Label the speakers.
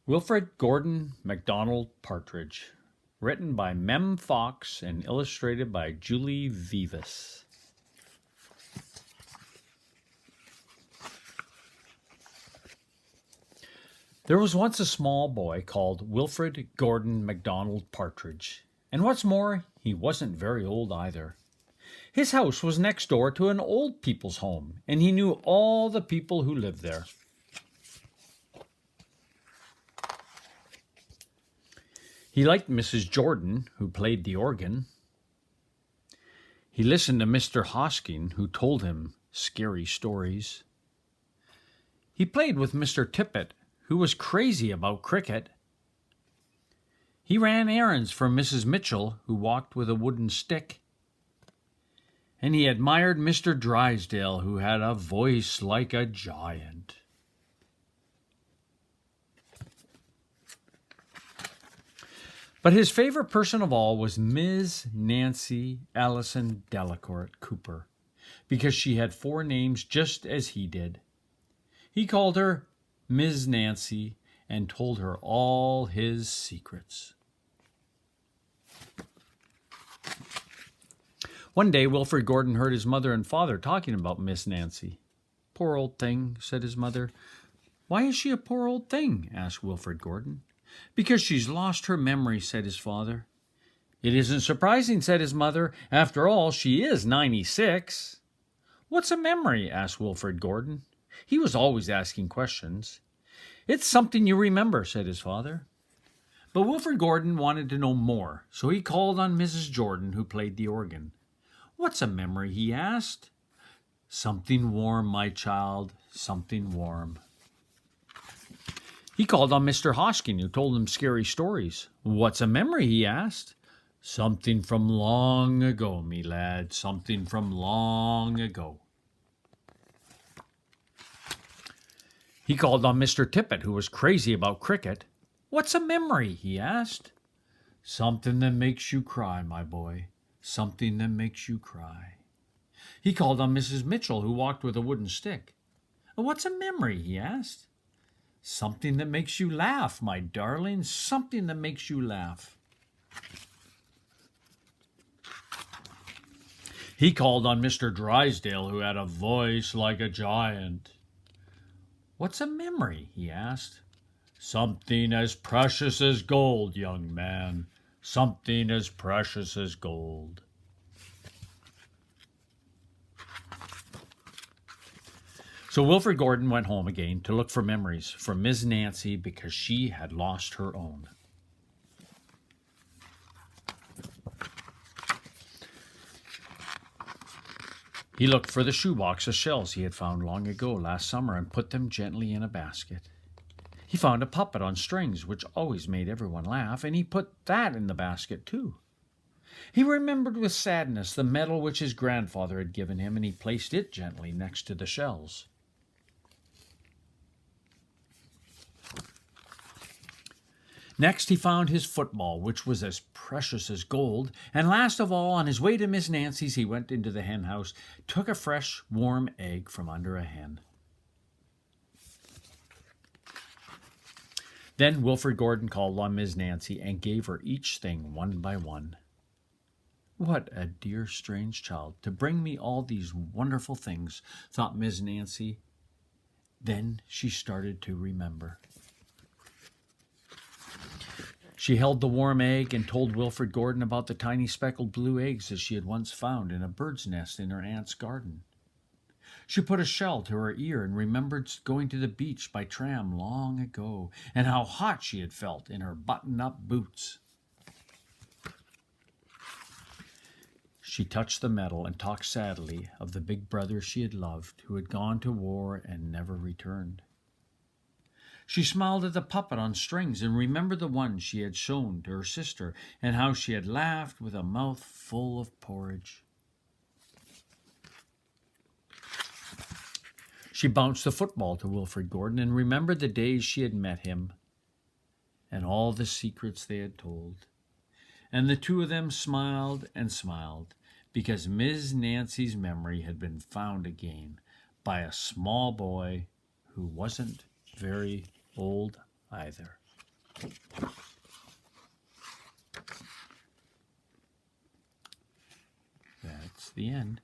Speaker 1: Wilfred Gordon McDonald Partridge, written by Mem Fox and illustrated by Julie Vivas. There was once a small boy called Wilfred Gordon McDonald Partridge, and what's more, he wasn't very old either. His house was next door to an old people's home, and he knew all the people who lived there. He liked Mrs. Jordan, who played the organ. He listened to Mr. Hosking, who told him scary stories. He played with Mr. Tippet, who was crazy about cricket. He ran errands for Mrs. Mitchell, who walked with a wooden stick. And he admired Mr. Drysdale, who had a voice like a giant. But his favorite person of all was Miss Nancy Allison Delacourt Cooper, because she had 4 names just as he did. He called her Miss Nancy and told her all his secrets. One day, Wilfred Gordon heard his mother and father talking about Miss Nancy. "Poor old thing," said his mother. "Why is she a poor old thing?" asked Wilfred Gordon. "Because she's lost her memory," said his father. "It isn't surprising," said his mother. "After all, she is 96. "What's a memory?" asked Wilfred Gordon. He was always asking questions. "It's something you remember," said his father. But Wilfred Gordon wanted to know more, so he called on Mrs. Jordan, who played the organ. "What's a memory?" he asked. "Something warm, my child, something warm." He called on Mr. Hosking, who told him scary stories. "What's a memory?" he asked. "Something from long ago, me lad, something from long ago." He called on Mr. Tippet, who was crazy about cricket. "What's a memory?" he asked. "Something that makes you cry, my boy, something that makes you cry." He called on Mrs. Mitchell, who walked with a wooden stick. "What's a memory?" he asked. "Something that makes you laugh, my darling, something that makes you laugh." He called on Mr. Drysdale, who had a voice like a giant. "What's a memory?" he asked. "Something as precious as gold, young man, something as precious as gold." So Wilfred Gordon went home again to look for memories for Miss Nancy, because she had lost her own. He looked for the shoebox of shells he had found long ago last summer and put them gently in a basket. He found a puppet on strings, which always made everyone laugh, and he put that in the basket too. He remembered with sadness the medal which his grandfather had given him, and he placed it gently next to the shells. Next, he found his football, which was as precious as gold, and last of all, on his way to Miss Nancy's, he went into the hen house, took a fresh, warm egg from under a hen. Then Wilfred Gordon called on Miss Nancy and gave her each thing one by one. "What a dear, strange child, to bring me all these wonderful things," thought Miss Nancy. Then she started to remember. She held the warm egg and told Wilfred Gordon about the tiny speckled blue eggs that she had once found in a bird's nest in her aunt's garden. She put a shell to her ear and remembered going to the beach by tram long ago, and how hot she had felt in her button-up boots. She touched the medal and talked sadly of the big brother she had loved, who had gone to war and never returned. She smiled at the puppet on strings and remembered the one she had shown to her sister, and how she had laughed with a mouth full of porridge. She bounced the football to Wilfred Gordon and remembered the days she had met him and all the secrets they had told. And the two of them smiled and smiled, because Miss Nancy's memory had been found again by a small boy who wasn't very old either. That's the end.